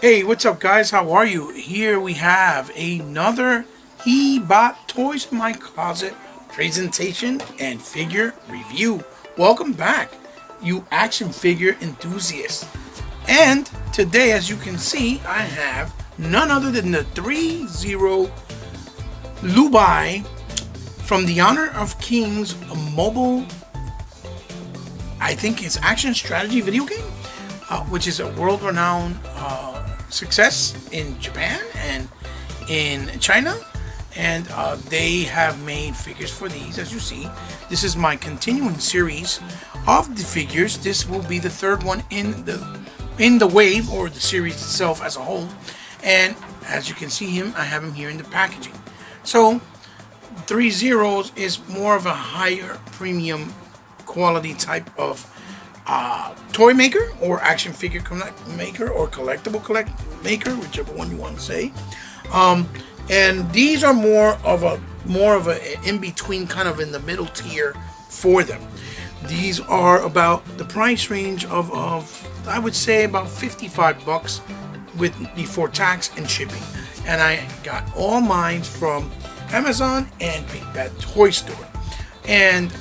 Hey, what's up guys? How are you? Here we have another He Bought Toys in My Closet presentation and figure review. Welcome back, you action figure enthusiasts. And today, as you can see, I have none other than the 3-0 Liu Bei from the Honor of Kings mobile, I think it's action strategy video game, which is a world-renowned success in Japan and in China, and they have made figures for these. As you see, this is my continuing series of the figures. This will be the third one in the wave, or the series itself as a whole. And as you can see him, I have him here in the packaging. So 3-0 is more of a higher premium quality type of toy maker, or action figure maker, or collectible maker, whichever one you want to say. And these are more of a in-between, kind of in the middle tier for them. These are about the price range of I would say about $55 before tax and shipping. And I got all mine from Amazon and Big Bad Toy Store. And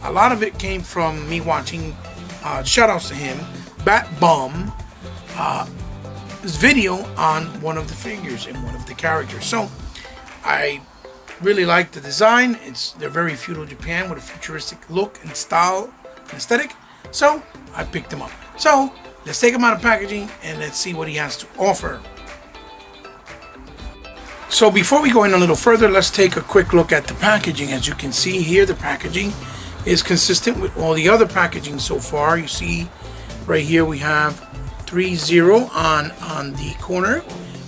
a lot of it came from me watching, shout outs to him, Bat Bum, his video on one of the figures and one of the characters. So I really like the design. They're very feudal Japan with a futuristic look and style and aesthetic. So I picked them up. So let's take him out of packaging and let's see what he has to offer. So before we go in a little further, let's take a quick look at the packaging. As you can see here, the packaging is consistent with all the other packaging so far. You see right here we have 3-0 on the corner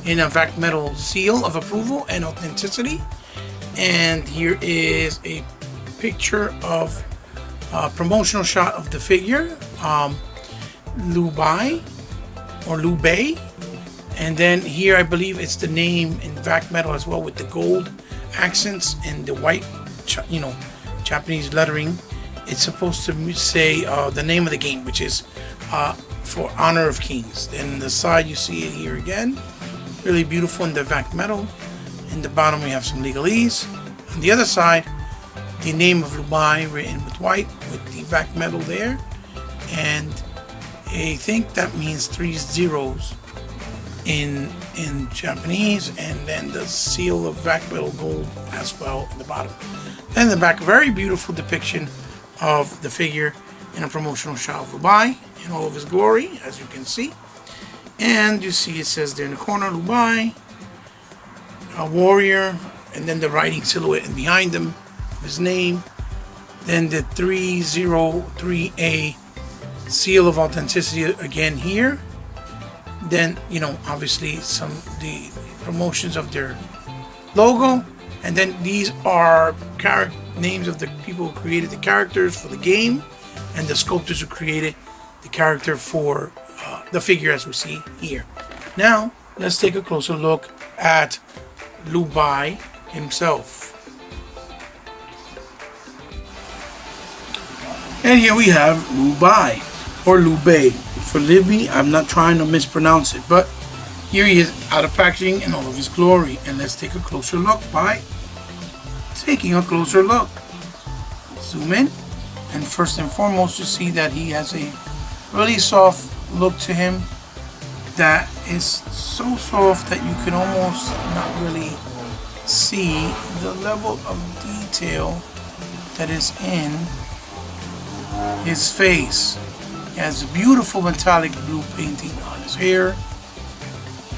in a vac metal seal of approval and authenticity. And here is a picture of a promotional shot of the figure, Liu Bei or Liu Bei. And then here I believe it's the name in vac metal as well, with the gold accents and the white, Japanese lettering. It's supposed to say the name of the game, which is for Honor of Kings. Then the side, you see it here again, really beautiful in the vac metal. In the bottom we have some legalese. On the other side, the name of Liu Bei written with white with the vac metal there, and I think that means 3 zeros in Japanese, and then the seal of vac metal gold as well in the bottom. Then in the back, very beautiful depiction of the figure in a promotional shot of Liu Bei in all of his glory, as you can see. And you see it says there in the corner, Liu Bei, a warrior, and then the writing silhouette and behind him, his name. Then the 303A seal of authenticity again here. Then, obviously the promotions of their logo. And then these are names of the people who created the characters for the game, and the sculptors who created the character for the figure, as we see here. Now, let's take a closer look at Liu Bei himself. And here we have Liu Bei, or Liu Bei. Forgive me, I'm not trying to mispronounce it, but here he is out of packaging in all of his glory. And let's take a closer look by taking a closer look. Zoom in, and first and foremost, you see that he has a really soft look to him that is so soft that you can almost not really see the level of detail that is in his face. He has a beautiful metallic blue painting on his hair,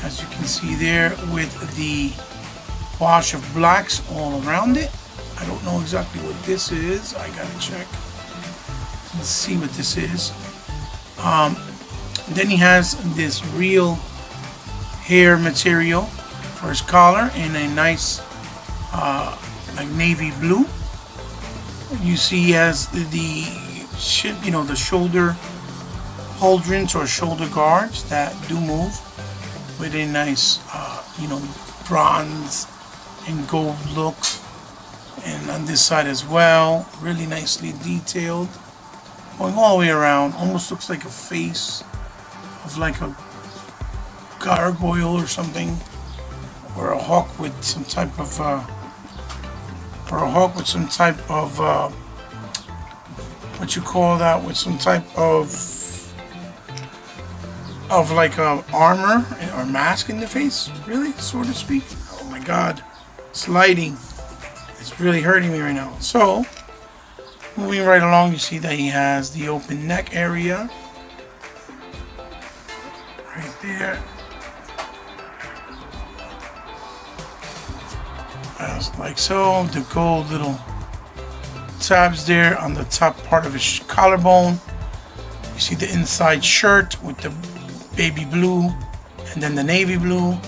as you can see there, with the wash of blacks all around it. I don't know exactly what this is. I gotta check and see what this is. Then he has this real hair material for his collar in a nice like navy blue. You see he has the shoulder pauldrons or shoulder guards that do move with a nice bronze and gold look. And on this side as well, really nicely detailed, going all the way around. Almost looks like a face of like a gargoyle or something, or a hawk with some type of what you call that, with some type of like armor or mask in the face, really, so to speak. Oh my god, it's lighting. It's really hurting me right now. So, moving right along, you see that he has the open neck area. Right there. Just like so. The gold little tabs there on the top part of his collarbone. You see the inside shirt with the baby blue and then the navy blue.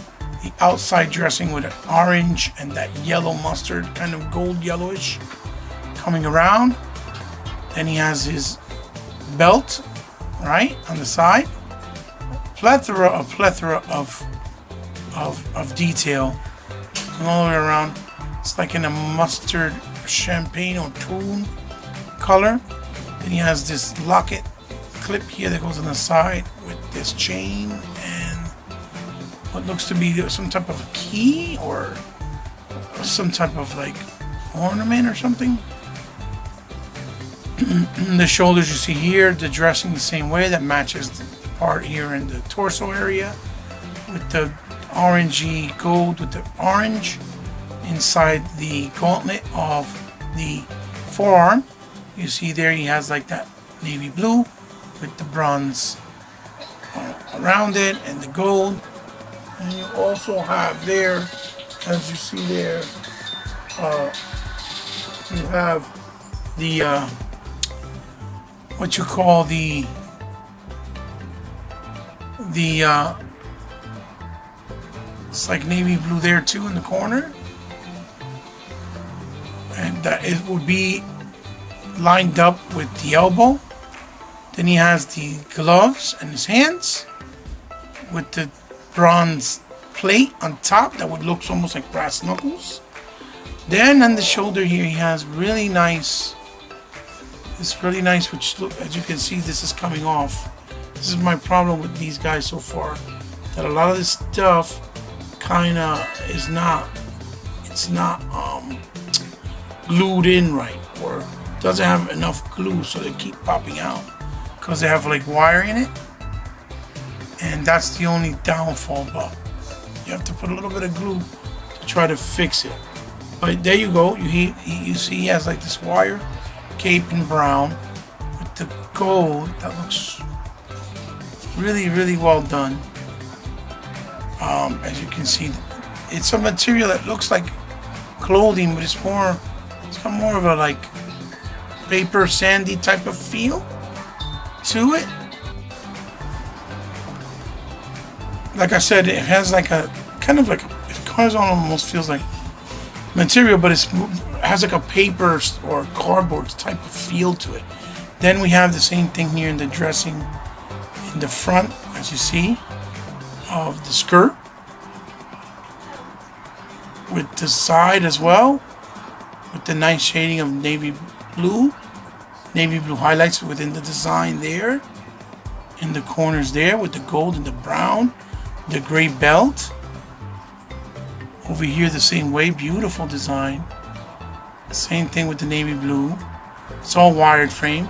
The outside dressing with an orange and that yellow mustard, kind of gold yellowish, coming around. Then he has his belt, right, on the side. Plethora of detail all the way around. It's like in a mustard, champagne or tune color. Then he has this locket clip here that goes on the side with this chain and what looks to be some type of key or some type of like ornament or something. The shoulders you see here, the dressing the same way, that matches the part here in the torso area with the orangey gold with the orange. Inside the gauntlet of the forearm, you see there he has like that navy blue with the bronze around it and the gold. And you also have there, as you see there, you have the what you call the it's like navy blue there too in the corner, and it would be lined up with the elbow. Then he has the gloves in his hands with the bronze plate on top that would look almost like brass knuckles. Then on the shoulder here he has really nice, it's really nice, which look, as you can see, this is coming off. This is my problem with these guys so far, that a lot of this stuff kind of is not, it's not glued in right, or doesn't have enough glue, so they keep popping out because they have like wire in it, and that's the only downfall. But you have to put a little bit of glue to try to fix it. But there you go. You see he has like this wire cape in brown with the gold that looks really, really well done. As you can see, it's a material that looks like clothing, but it's got more of a like paper sandy type of feel to it. Like I said, it has like a kind of like it almost feels like material, but it has like a paper or cardboard type of feel to it. Then we have the same thing here in the dressing in the front, as you see, of the skirt, with the side as well, with the nice shading of navy blue highlights within the design there, in the corners there with the gold and the brown, the gray belt. Over here the same way, beautiful design. Same thing with the navy blue. It's all wired frame.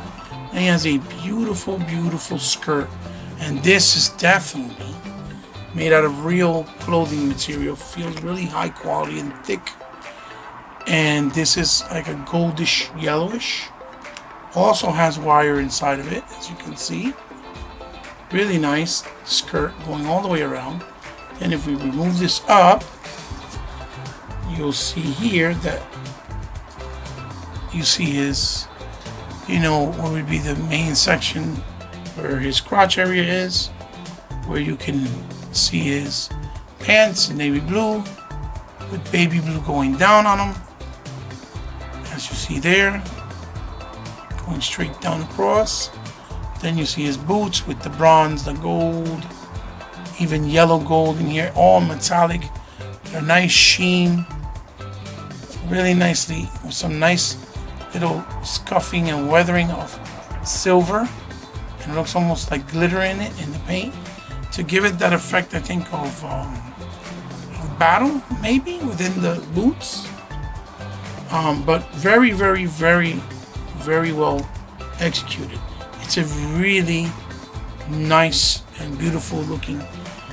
And he has a beautiful, beautiful skirt. And this is definitely made out of real clothing material. Feels really high quality and thick. And this is like a goldish yellowish. Also has wire inside of it, as you can see. Really nice skirt going all the way around. And if we remove this up, you'll see here that you see his, what would be the main section where his crotch area is, where you can see his pants in navy blue with baby blue going down on them, as you see there, going straight down across. Then you see his boots with the bronze, the gold, even yellow gold in here, all metallic, a nice sheen, really nicely, with some nice little scuffing and weathering of silver, and it looks almost like glitter in it in the paint. to give it that effect, I think, of battle, maybe, within the boots. But very, very, very, very well executed. It's a really nice and beautiful looking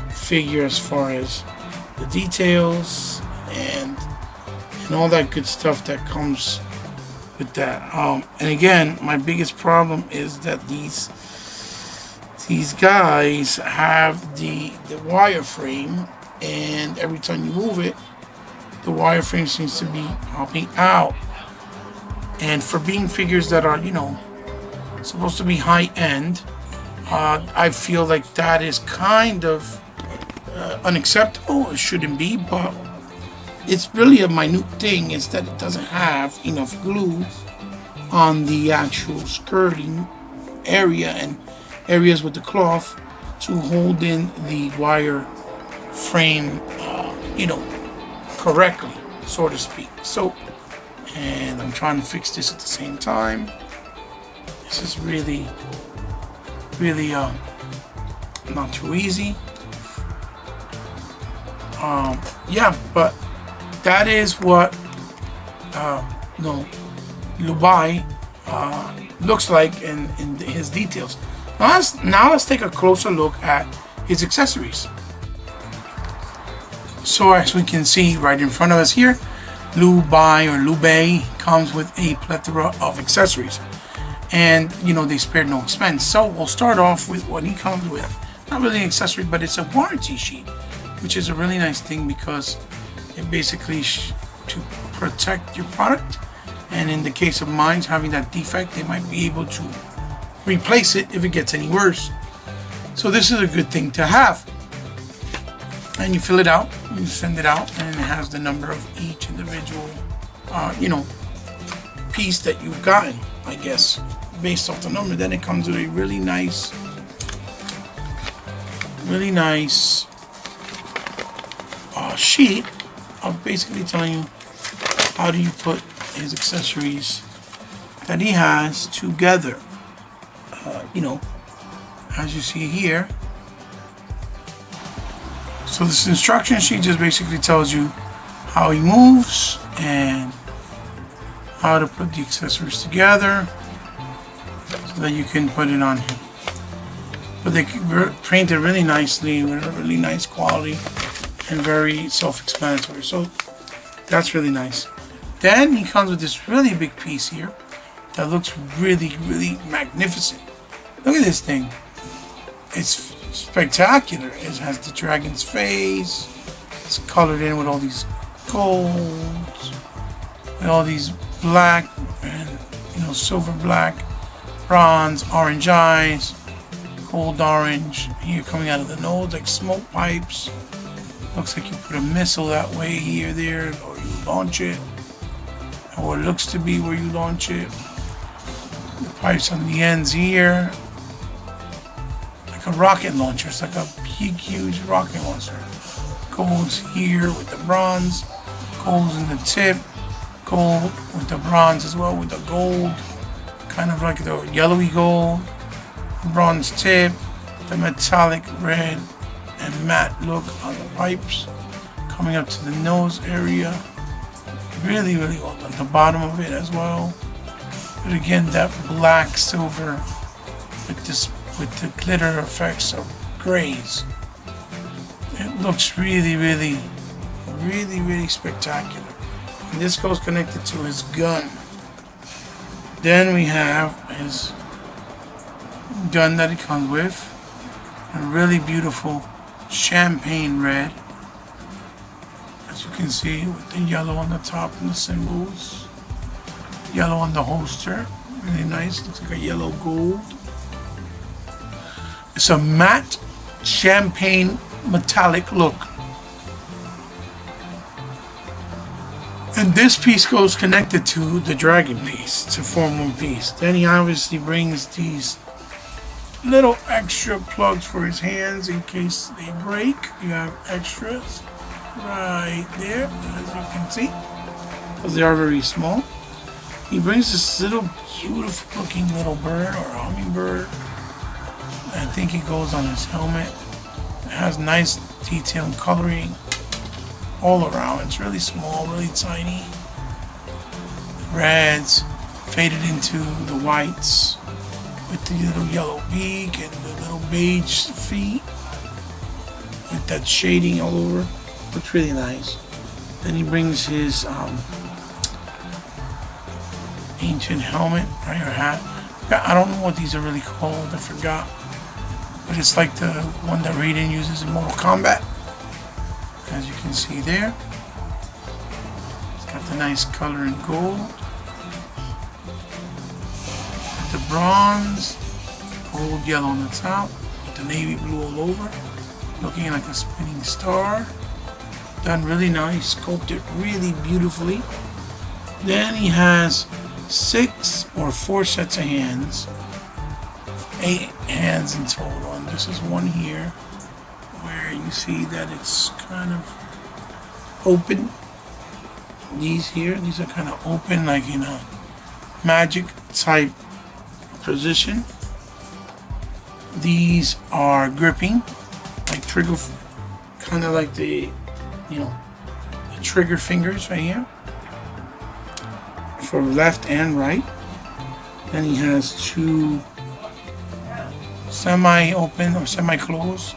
figure as far as the details and all that good stuff that comes with that. And again, my biggest problem is that these guys have the wireframe, and every time you move it, the wireframe seems to be popping out. And for being figures that are, you know, supposed to be high-end, I feel like that is kind of unacceptable. It shouldn't be, but it's really a minute thing. Is that it doesn't have enough glue on the actual skirting area and areas with the cloth to hold in the wire frame, you know, correctly, so to speak. So, and I'm trying to fix this at the same time. This is really, really not too easy. Yeah, but that is what Liu Bei looks like in his details. Now let's take a closer look at his accessories. So as we can see right in front of us here, Liu Bei comes with a plethora of accessories, and you know, they spared no expense. So we'll start off with what he comes with. Not really an accessory, but it's a warranty sheet, which is a really nice thing because it basically to protect your product, and in the case of mine having that defect, they might be able to replace it if it gets any worse. So this is a good thing to have. And you fill it out, you send it out, and it has the number of each individual you know, piece that you've gotten, I guess, based off the number. Then it comes with a really nice sheet of basically telling you how do you put his accessories that he has together. You know, as you see here. So this instruction sheet just basically tells you how he moves and how to put the accessories together so that you can put it on him. But they painted really nicely with a really nice quality and very self-explanatory. So that's really nice. Then he comes with this really big piece here that looks really, really magnificent. Look at this thing. It's spectacular. It has the dragon's face. It's colored in with all these golds, with all these black and, you know, silver black, bronze, orange eyes, gold orange here coming out of the nose like smoke pipes. Looks like you put a missile that way here, there, or you launch it, or it looks to be where you launch it. The pipes on the ends here, like a rocket launcher. It's like a big, huge rocket launcher. Golds here with the bronze, golds in the tip, gold with the bronze as well, with the gold, kind of like the yellowy gold, bronze tip, the metallic red and matte look on the pipes coming up to the nose area. Really, really well done. The bottom of it as well. But again, that black silver with the glitter effects of grays. It looks really, really, really, really spectacular. And this goes connected to his gun. Then we have his gun that he comes with. A really beautiful champagne red, as you can see, with the yellow on the top and the symbols, yellow on the holster, really nice. Looks like a yellow gold. It's a matte champagne metallic look, and this piece goes connected to the dragon piece to form one piece. Then he obviously brings these little extra plugs for his hands in case they break. You have extras right there, as you can see, because they are very small. He brings this little beautiful looking little bird or hummingbird. I think it goes on his helmet. has nice detailed coloring all around. It's really small, really tiny. Reds faded into the whites with the little yellow beak and the little beige feet with that shading all over. Looks really nice. Then he brings his ancient helmet, right, or hat. I don't know what these are really called, I forgot. But it's like the one that Raiden uses in Mortal Kombat, as you can see there. It's got the nice color in gold. The bronze, gold yellow on the top, with the navy blue all over, looking like a spinning star. Done really nice, sculpted really beautifully. Then he has 6 or 4 sets of hands, 8 hands in total, and this is one here where you see that it's kind of open. These here, these are kind of open, like in a magic type position. These are gripping, like trigger, kind of like the, you know, the trigger fingers right here for left and right. Then he has 2 semi-open or semi-closed,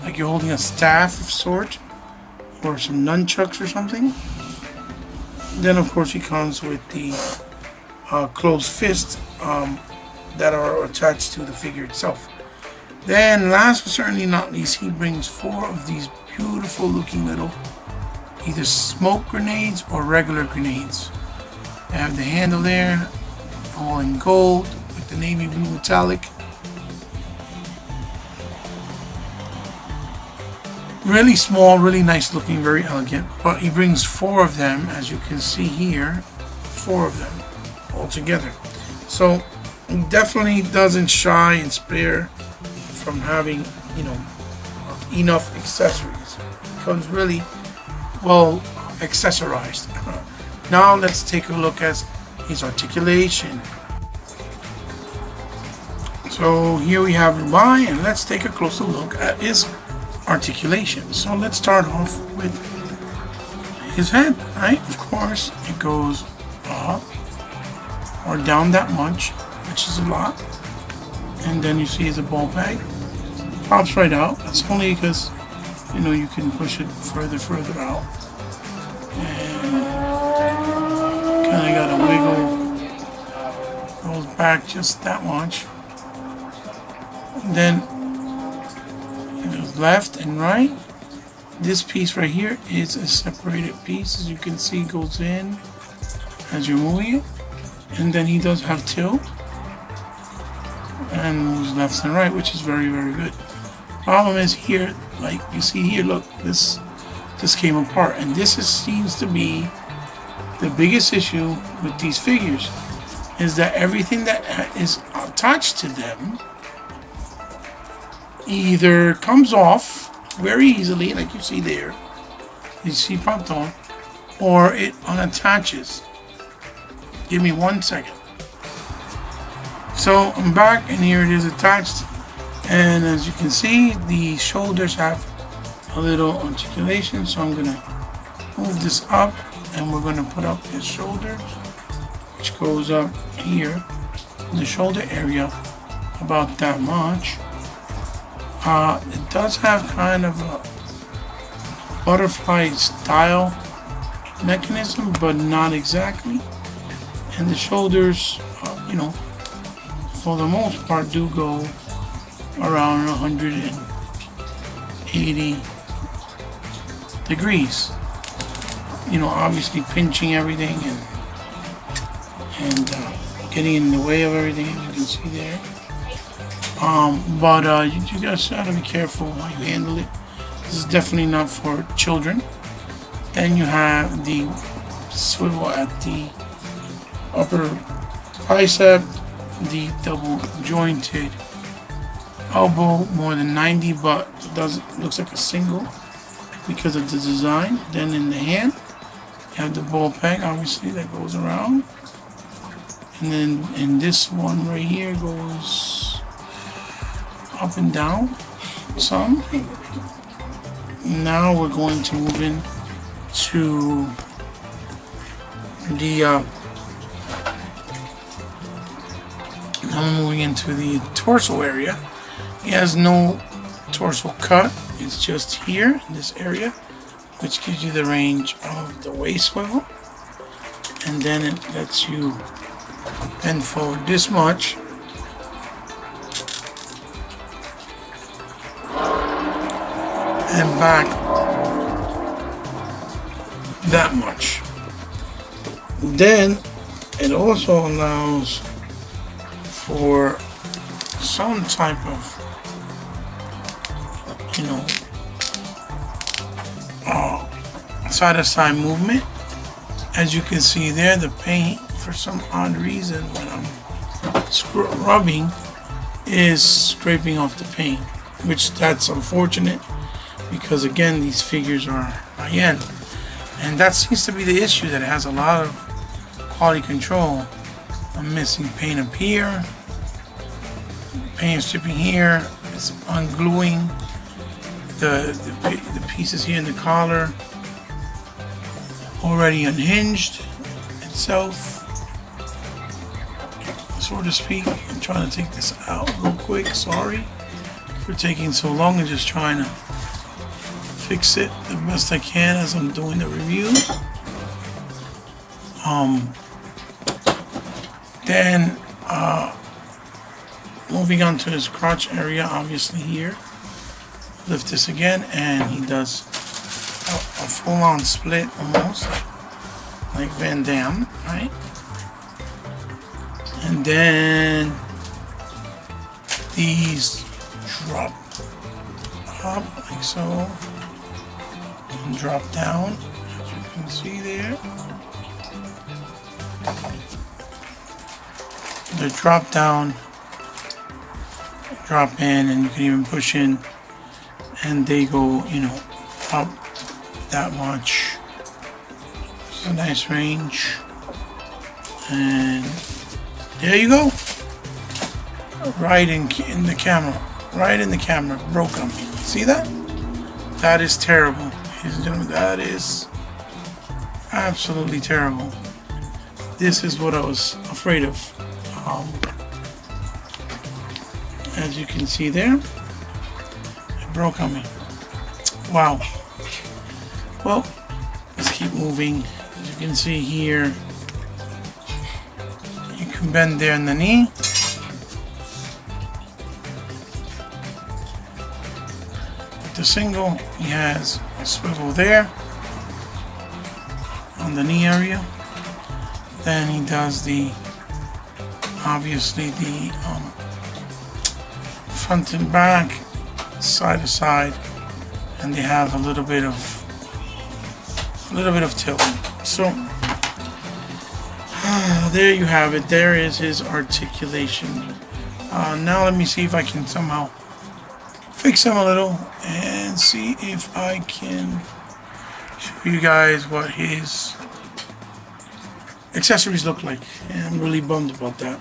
like you're holding a staff of sort or some nunchucks or something. Then of course he comes with the closed fists that are attached to the figure itself. Then last but certainly not least, he brings 4 of these beautiful looking little either smoke grenades or regular grenades. They have the handle there, all in gold with the navy blue metallic. Really small, really nice looking, very elegant. But he brings 4 of them, as you can see here, 4 of them all together. So he definitely doesn't shy and spare from having, you know, enough accessories. It comes really well accessorized. Now let's take a look at his articulation. So here we have Liu Bei, and let's take a closer look at his articulation. So let's start off with his head, right? Of course, it goes up or down that much, which is a lot. And then you see it's a ball bag. Pops right out. That's only because, you know, you can push it further out. And kind of got a wiggle. Goes back just that much. And then it goes left and right. This piece right here is a separated piece, as you can see, goes in as you're moving it. And then he does have tilt and moves left and right, which is very, very good. Problem is here, like you see here, look, this came apart, and seems to be the biggest issue with these figures, is that everything that is attached to them either comes off very easily, like you see there, you see popped on, or it unattaches. Give me 1 second. So I'm back, and here it is attached, and as you can see, the shoulders have a little articulation. So I'm gonna move this up, and we're gonna put up his shoulders, which goes up here in the shoulder area about that much. It does have kind of a butterfly style mechanism, but not exactly. And the shoulders, you know, for the most part do go around 180 degrees. You know, obviously pinching everything and getting in the way of everything, as you can see there. But you guys gotta be careful how you handle it. This is definitely not for children. Then you have the swivel at the upper bicep, the double jointed elbow, more than 90, but looks like a single because of the design. Then in the hand, you have the ball peg, obviously, that goes around. And then in this one right here goes up and down some. now we're going to move in to the now we're moving into the torso area. He has no torso cut, it's just here in this area, which gives you the range of the waist swivel, and then it lets you bend forward this much and back that much. Then it also allows for some type of, you know, side-to-side movement. As you can see there, the paint, for some odd reason, when I'm rubbing, is scraping off the paint, which that's unfortunate, because again, these figures are high-end, and that seems to be the issue, that it has a lot of quality control. I'm missing paint up here, paint stripping here, it's ungluing the pieces here in the collar, already unhinged itself, so to speak. I'm trying to take this out real quick, sorry for taking so long, and just trying to fix it the best I can as I'm doing the review. Then moving on to his crotch area, obviously here, lift this again, and he does a full-on split, almost like Van Damme, right? And then these drop up like so, and drop down, as you can see there. They drop down, drop in, and you can even push in, and they go, you know, up that much. It's a nice range, and there you go. Right in the camera, right in the camera, broke on me. See that? That is terrible, ladies and gentlemen. That is absolutely terrible. This is what I was afraid of. As you can see there, it broke on me. Wow. Well, let's keep moving. As you can see here, you can bend there in the knee. With the single, he has a swivel there on the knee area. Then he does the, obviously the front and back, side to side, and they have a little bit of tilting. So there you have it. There is his articulation. Now let me see if I can somehow fix him a little and see if I can show you guys what his accessories look like. And I'm really bummed about that.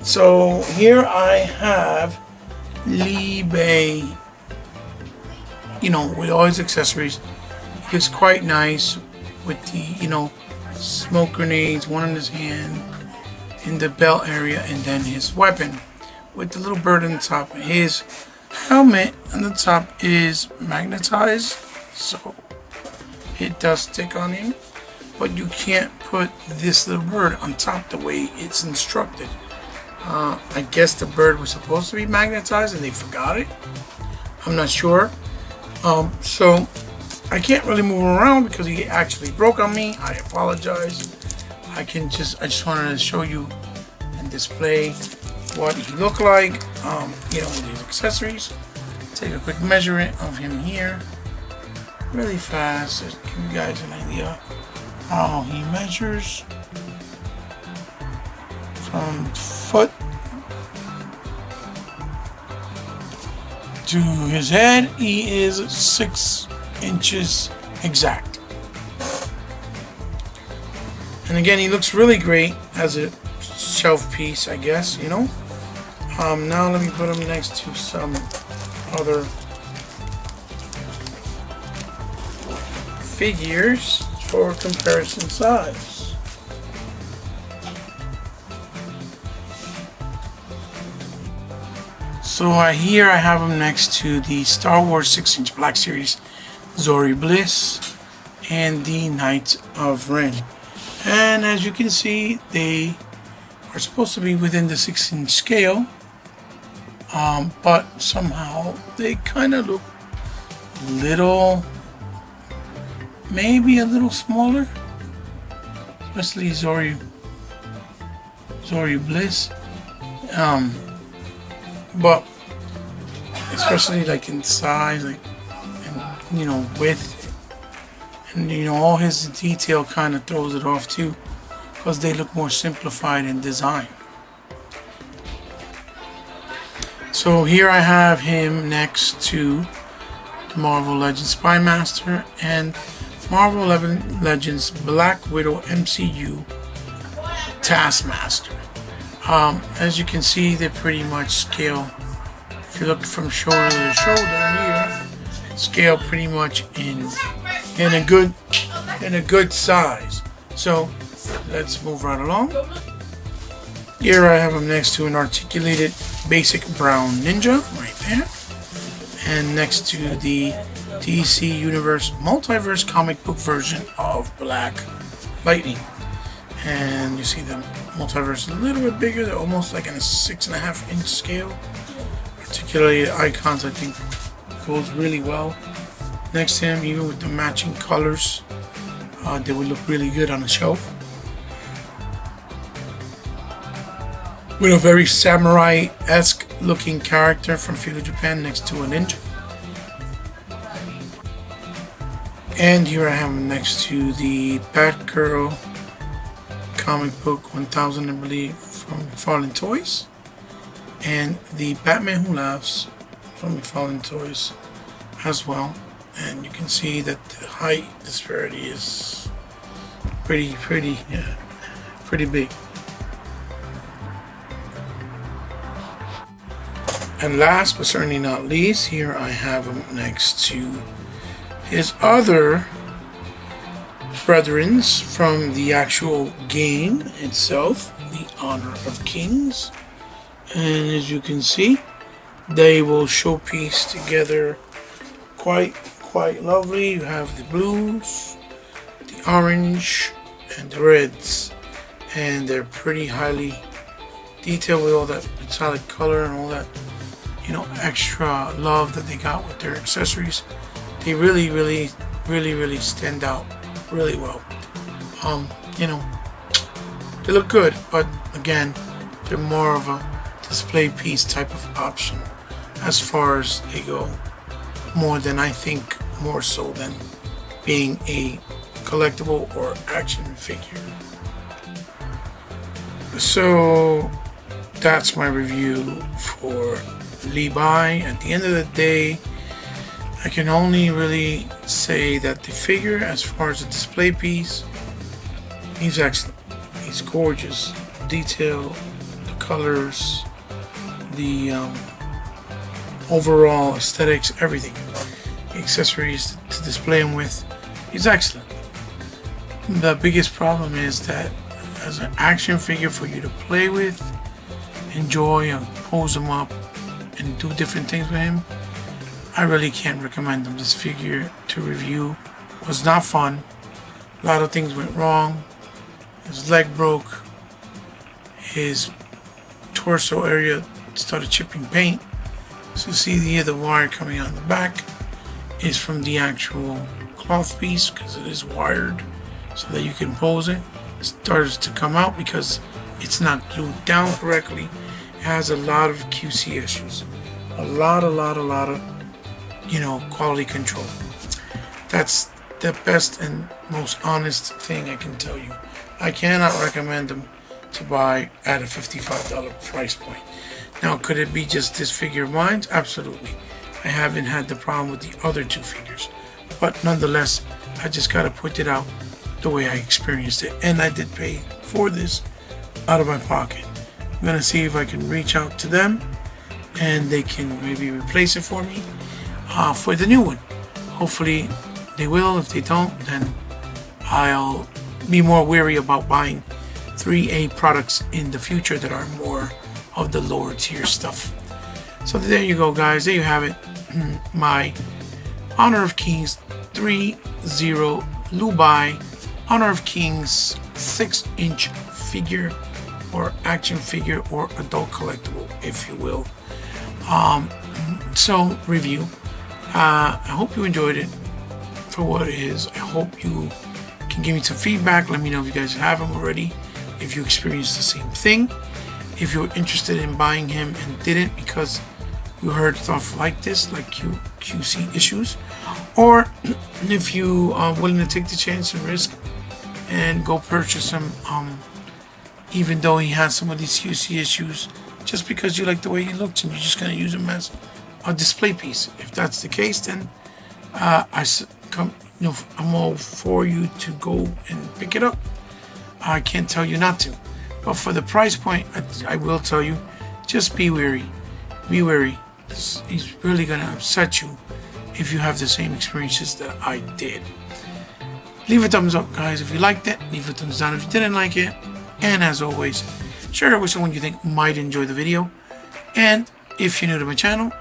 So here I have Liu Bei, you know, with all his accessories. It's quite nice with the, you know, smoke grenades, one in his hand, in the belt area, and then his weapon with the little bird on the top. His helmet on the top is magnetized, so it does stick on him, but you can't put this little bird on top the way it's instructed. I guess the bird was supposed to be magnetized and they forgot it. I'm not sure. So I can't really move around because he actually broke on me. I apologize. I just wanted to show you and display what he looked like, you know, with his accessories. Take a quick measurement of him here, really fast, to give you guys an idea how he measures. From foot to his head, he is 6 inches exact. And again, he looks really great as a shelf piece, I guess, you know. Now let me put them next to some other figures for comparison size. So here I have them next to the Star Wars 6" Black Series Zori Bliss and the Knight of Ren. And as you can see, they are supposed to be within the 6" scale, but somehow they kind of look little, maybe a little smaller, especially Zori Bliss, but especially like in size, like, and you know, width, and you know, all his detail kind of throws it off too, because they look more simplified in design. So here I have him next to Marvel Legends Spy Master and Marvel Legends Black Widow MCU Taskmaster. As you can see, they pretty much scale. If you look from shoulder to shoulder here, scale pretty much in a good size. So let's move right along. Here I have him next to an articulated basic brown ninja right there, and next to the DC Universe Multiverse comic book version of Black Lightning. And you see the multiverse a little bit bigger. They're almost like in a 6.5" scale. Articulated icons, I think, goes really well next to him, even with the matching colors. They would look really good on the shelf. With a very samurai-esque looking character from feudal Japan next to a ninja. And here I have him next to the Batgirl comic book 1000, I believe, from Fallen Toys, and the Batman Who Laughs from Fallen Toys as well. And you can see that the height disparity is pretty big. And last but certainly not least, here I have him next to his other brethrens from the actual game itself, the Honor of Kings. And as you can see, they will showpiece together quite lovely. You have the blues, the orange, and the reds, and they're pretty highly detailed with all that metallic color and all that, you know, extra love that they got with their accessories. They really stand out really well. You know, they look good, but again, they're more of a display piece type of option as far as they go, more than, I think, more so than being a collectible or action figure. So that's my review for Liu Bei. At the end of the day, I can only really say that the figure, as far as a display piece, he's excellent. He's gorgeous. Detail, the colors, the overall aesthetics, everything. The accessories to display him with, he's excellent. The biggest problem is that as an action figure for you to play with, enjoy and pose him up and do different things with him, I really can't recommend him. This figure to review was not fun. A lot of things went wrong. His leg broke. His torso area started chipping paint. So you see the wire coming on the back is from the actual cloth piece, because it is wired so that you can pose it. It starts to come out because it's not glued down correctly. It has a lot of QC issues. A lot of, you know, quality control. That's the best and most honest thing I can tell you. I cannot recommend them to buy at a $55 price point. Now, could it be just this figure of mine? Absolutely. I haven't had the problem with the other two figures, but nonetheless, I just gotta put it out the way I experienced it, and I did pay for this out of my pocket. I'm gonna see if I can reach out to them and they can maybe replace it for me for the new one. Hopefully they will. If they don't, then I'll be more wary about buying 3A products in the future that are more of the lower tier stuff. So there you go, guys. There you have it. My Honor of Kings 3-0 Liu Bei Honor of Kings 6-inch figure, or action figure, or adult collectible, if you will. So review. I hope you enjoyed it for what it is. I hope you can give me some feedback. Let me know if you guys have him already, if you experienced the same thing, if you're interested in buying him and didn't because you heard stuff like this, like QC issues, or if you are willing to take the chance and risk and go purchase him, even though he has some of these QC issues, just because you like the way he looks and you're just going to use him as a display piece. If that's the case, then I'm all for you to go and pick it up. I can't tell you not to, but for the price point, I will tell you, just be wary. Be wary. He's really going to upset you if you have the same experiences that I did. Leave a thumbs up, guys, if you liked it. Leave a thumbs down if you didn't like it. And as always, share it with someone you think might enjoy the video. And if you're new to my channel,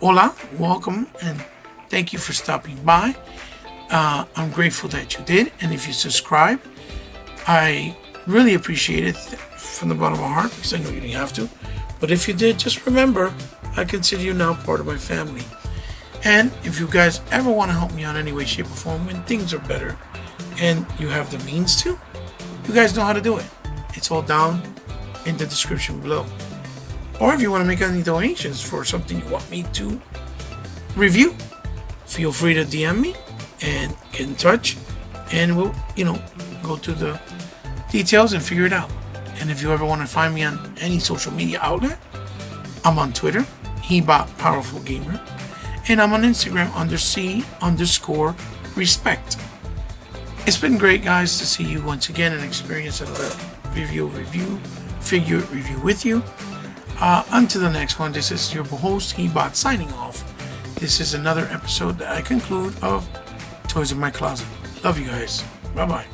hola, welcome, and thank you for stopping by. I'm grateful that you did. And if you subscribe, I really appreciate it from the bottom of my heart, because I know you didn't have to. But if you did, just remember, I consider you now part of my family. And if you guys ever want to help me out in any way, shape, or form when things are better and you have the means to, you guys know how to do it. It's all down in the description below. Or if you want to make any donations for something you want me to review, feel free to DM me and get in touch, and we'll, go through the details and figure it out. And if you ever want to find me on any social media outlet, I'm on Twitter, HeBotPowerfulGamer, and I'm on Instagram under C_respect. It's been great, guys, to see you once again and experience another figure review with you. Until the next one, this is your host, HeBot, signing off. This is another episode that I conclude of Toys in My Closet. Love you guys. Bye-bye.